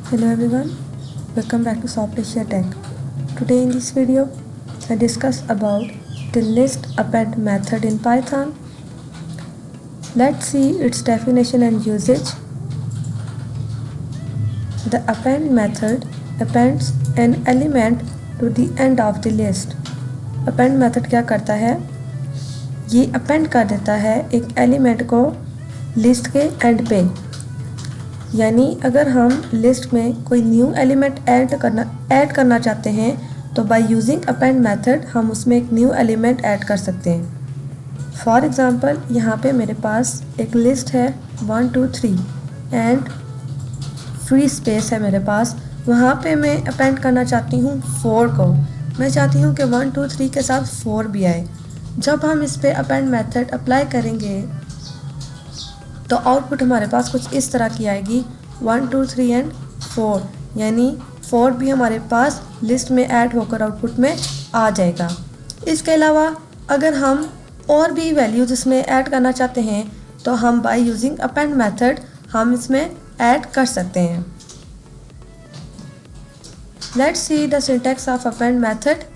Hello everyone, welcome back to Soft Asia Tech. Today in this video, I discuss about the list append method in Python. Let's see its definition and usage. The append method appends an element to the end of the list. Append method क्या करता है? ये append कर देता है एक element को list के एंड पे, यानी अगर हम लिस्ट में कोई न्यू एलिमेंट ऐड करना चाहते हैं तो बाय यूजिंग अपेंड मेथड हम उसमें एक न्यू एलिमेंट ऐड कर सकते हैं। फॉर एग्ज़ाम्पल यहाँ पे मेरे पास एक लिस्ट है 1 2 3 एंड फ्री स्पेस है मेरे पास, वहाँ पे मैं अपेंड करना चाहती हूँ 4 को। मैं चाहती हूँ कि 1 2 3 के साथ 4 भी आए। जब हम इस पर अपेंड मेथड अप्लाई करेंगे तो आउटपुट हमारे पास कुछ इस तरह की आएगी 1 2 3 एंड 4, यानी 4 भी हमारे पास लिस्ट में ऐड होकर आउटपुट में आ जाएगा। इसके अलावा अगर हम और भी वैल्यूज इसमें ऐड करना चाहते हैं तो हम बाय यूजिंग अपेंड मेथड हम इसमें ऐड कर सकते हैं। Let's see the syntax of append method.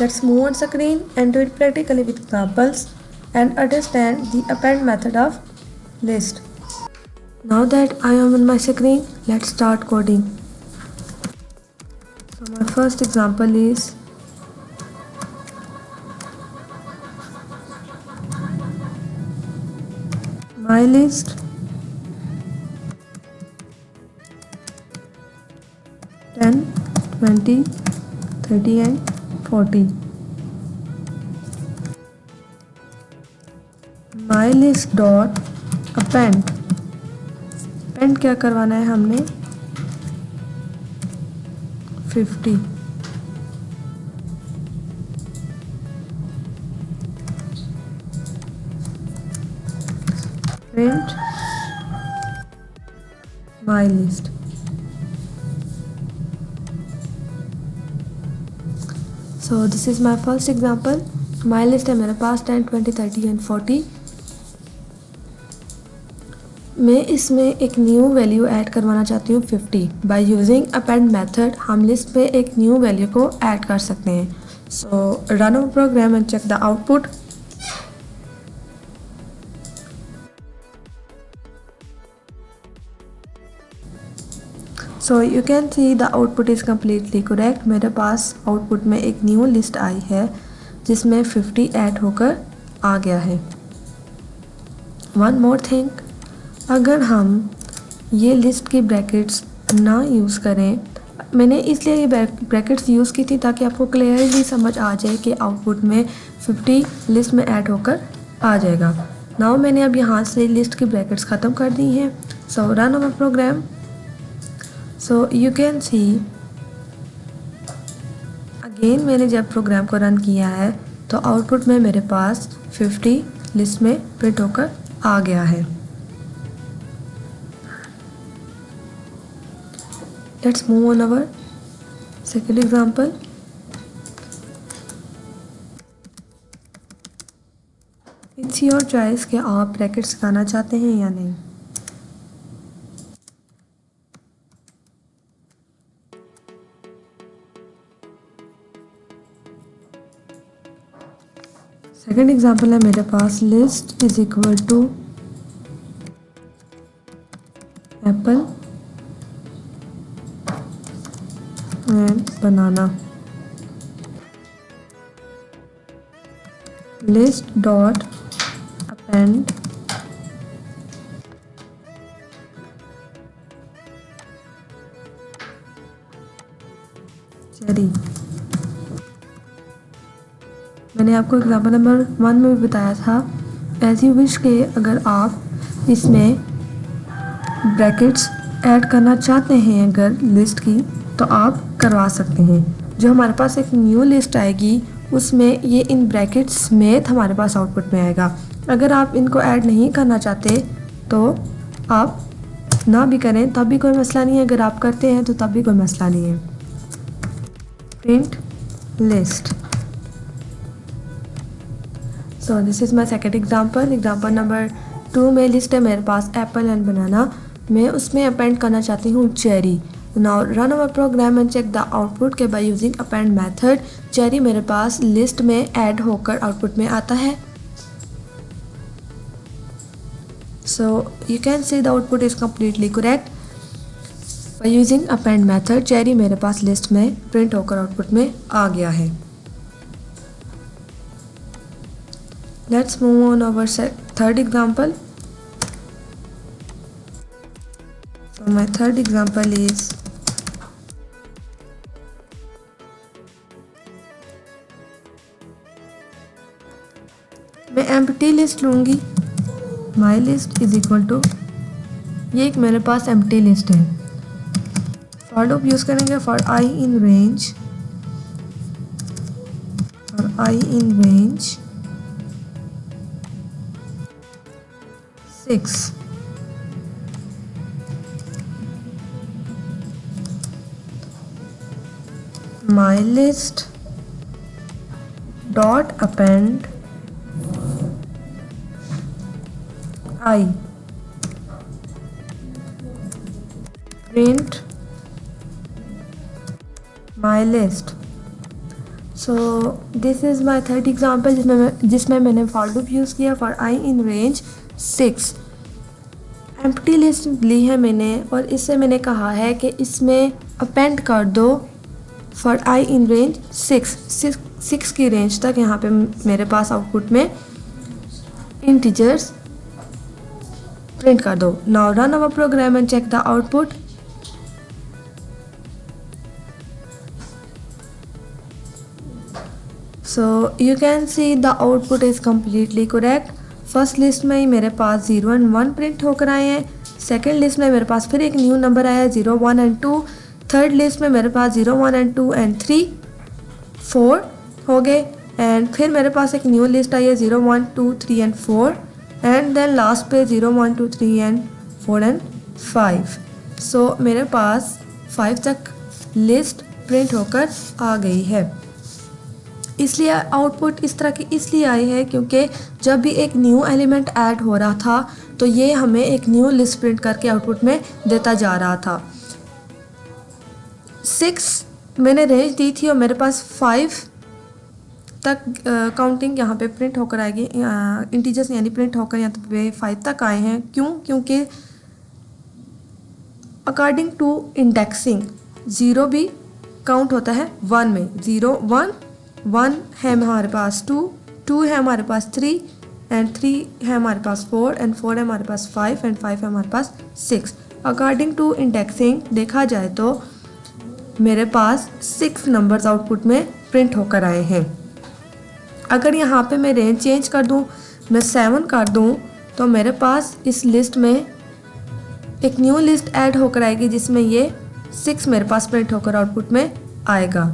Let's move on screen and do it practically with examples and understand the append method of list. Now that I am on my screen, let's start coding. So my first example is my list ten, 20, 30 and 40. My list dot append. append क्या करवाना है हमने 50. print my list. So this is my first example. My list है मेरे पास 10, 20, 30 and 40. मैं इसमें एक new value add करवाना चाहती हूँ 50. बाय यूजिंग अपेंड मेथड हम लिस्ट पे एक न्यू वैल्यू को ऐड कर सकते हैं. So run our program and check the output. So you can see the output is completely correct. मेरे पास आउटपुट में एक न्यू लिस्ट आई है जिसमें 50 ऐड होकर आ गया है. वन मोर थिंग, अगर हम ये लिस्ट की ब्रैकेट्स ना यूज़ करें, मैंने इसलिए ये ब्रैकेट्स यूज़ की थी ताकि आपको क्लियरली समझ आ जाए कि आउटपुट में 50 लिस्ट में ऐड होकर आ जाएगा. नाउ मैंने अब यहाँ से लिस्ट की ब्रैकेट्स ख़त्म कर दी हैं. So run our program. So you can see again मैंने जब प्रोग्राम को रन किया है तो आउटपुट में मेरे पास 50 लिस्ट में प्रिंट होकर आ गया है. Let's move on our second example. It's your choice कि आप ब्रैकेट्स लगाना चाहते हैं या नहीं. सेकेंड एग्जाम्पल है मेरे पास list is equal to apple and banana. List dot append cherry. मैंने आपको एग्जाम्पल नंबर 1 में भी बताया था एज यू विश के अगर आप इसमें ब्रैकेट्स ऐड करना चाहते हैं अगर लिस्ट की तो आप करवा सकते हैं. जो हमारे पास एक न्यू लिस्ट आएगी उसमें ये इन ब्रैकेट्स समेत हमारे पास आउटपुट में आएगा. अगर आप इनको ऐड नहीं करना चाहते तो आप ना भी करें तब भी कोई मसला नहीं है, अगर आप करते हैं तो तब भी कोई मसला नहीं है. Print list. So this is my second example. Example number 2 में लिस्ट है मेरे पास एप्पल एंड बनाना, मैं उसमें अपेंड करना चाहती हूँ cherry. Now run our program and check the output के by using append method. Cherry मेरे पास लिस्ट में ऐड होकर आउटपुट में आता है. So you can see the output is completely correct. By using append method, cherry मेरे पास लिस्ट में प्रिंट होकर आउटपुट में आ गया है. Let's move on our third example. So my third example is मैं empty list लूँगी. My list is equal to, ये एक मेरे पास empty list है. For loop यूज़ करेंगे for I in range, for I in range 6. My list dot append I print my list. So this is my third example जिसमें मैंने for loop use किया for I in range 6. Empty list ली है मैंने और इससे मैंने कहा है कि इसमें अपेंड कर दो फॉर आई इन रेंज 6 की रेंज तक. यहाँ पे मेरे पास आउटपुट में इंटीजर्स प्रिंट कर दो. Now run our program and check the output. So you can see the output is completely correct. First list में ही मेरे पास 0 एंड 1 प्रिंट होकर आए हैं. सेकेंड लिस्ट में मेरे पास फिर एक न्यू नंबर आया है 0, 1 एंड 2. थर्ड लिस्ट में मेरे पास 0, 1 एंड 2 एंड 3, 4 हो गए. एंड फिर मेरे पास एक न्यू लिस्ट आई है 0, 1, 2, 3 एंड 4. एंड देन लास्ट पे 0, 1, 2, 3 एंड 4 एंड 5. सो मेरे पास 5 तक लिस्ट प्रिंट होकर आ गई है. इसलिए आउटपुट इस तरह की इसलिए आई है क्योंकि जब भी एक न्यू एलिमेंट ऐड हो रहा था तो ये हमें एक न्यू लिस्ट प्रिंट करके आउटपुट में देता जा रहा था. 6 मैंने रेंज दी थी और मेरे पास 5 तक काउंटिंग यहाँ पे प्रिंट होकर आएगी. इंटीजर्स यानी प्रिंट होकर यहाँ पे 5 तक आए हैं. क्यों? क्योंकि अकॉर्डिंग टू इंडेक्सिंग 0 भी काउंट होता है 1 में. 0, 1, 1 है हमारे पास 2, 2 है हमारे पास 3 एंड 3 है हमारे पास 4 एंड 4 है हमारे पास 5 एंड 5 है हमारे पास 6. अकॉर्डिंग टू इंडेक्सिंग देखा जाए तो मेरे पास 6 नंबर्स आउटपुट में प्रिंट होकर आए हैं. अगर यहाँ पे मैं रेंज चेंज कर दूँ, मैं 7 कर दूँ तो मेरे पास इस लिस्ट में एक न्यू लिस्ट ऐड होकर आएगी जिसमें ये 6 मेरे पास प्रिंट होकर आउटपुट में आएगा.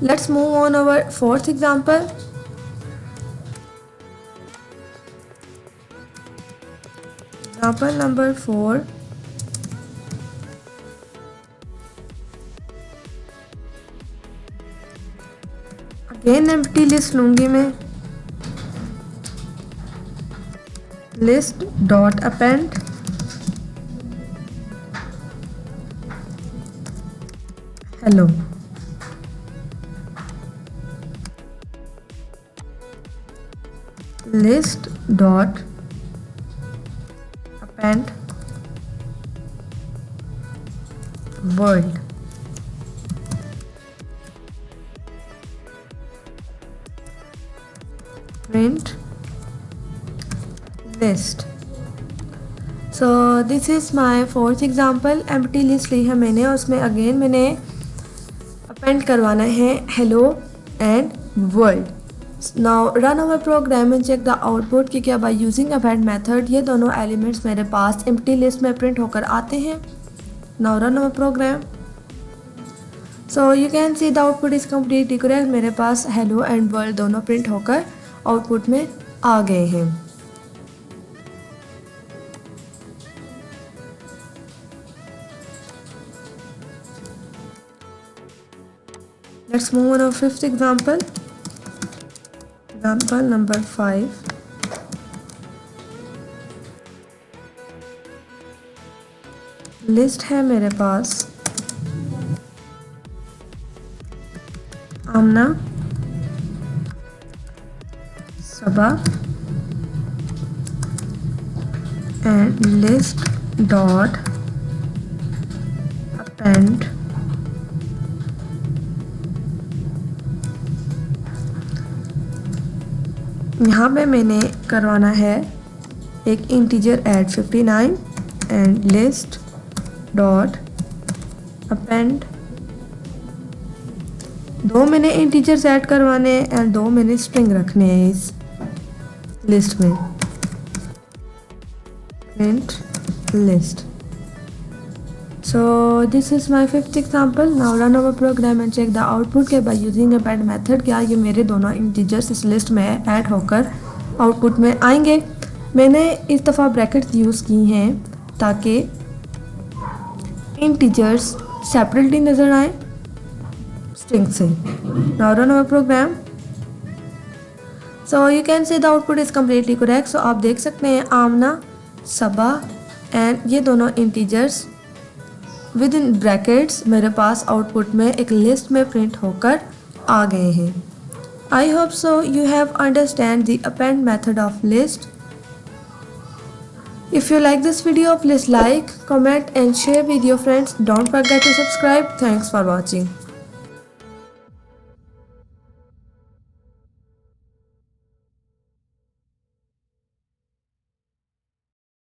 Let's move on our fourth example. Example number 4. Again empty list लूँगी मैं. List dot append hello. List dot append world. Print list. So this is my fourth example. empty list ली है मैंने और उसमें again मैंने append करवाना है hello and world. Now run our program and check the output कि क्या bye using append method ये दोनों एलिमेंट्स मेरे पास एम्प्टी लिस्ट में प्रिंट होकर आते हैं. Now run our program. So you can see the output is completely correct. मेरे पास हेलो एंड वर्ल्ड दोनों प्रिंट होकर आउटपुट में आ गए हैं. Let's move on our fifth example. Example number 5. List है मेरे पास आमना, सबा एंड लिस्ट डॉट अपेंड यहाँ पे मैंने करवाना है एक integer add 59 and list dot append. दो मैंने इंटीजर्स ऐड करवाने हैं एंड दो मैंने स्ट्रिंग रखने हैं इस लिस्ट में। Print list. So this is my fifth example. Now run our program and check the output के by using append method क्या ये मेरे दोनों इंटीजर्स इस लिस्ट में ऐड होकर आउटपुट में आएंगे। मैंने इस दफ़ा ब्रैकेट्स यूज़ की हैं ताकि इंटीजर्स सेपरेटली नज़र आए स्ट्रिंग से। Now run our program. So you can see the output is completely correct. So आप देख सकते हैं आमना, सबा एंड ये दोनों इंटीजर्स विद इन ब्रैकेट्स मेरे पास आउटपुट में एक लिस्ट में प्रिंट होकर आ गए हैं। I hope so you have understand the append method of list. If you like this video, please like, comment and share with your friends. Don't forget to subscribe. Thanks for watching.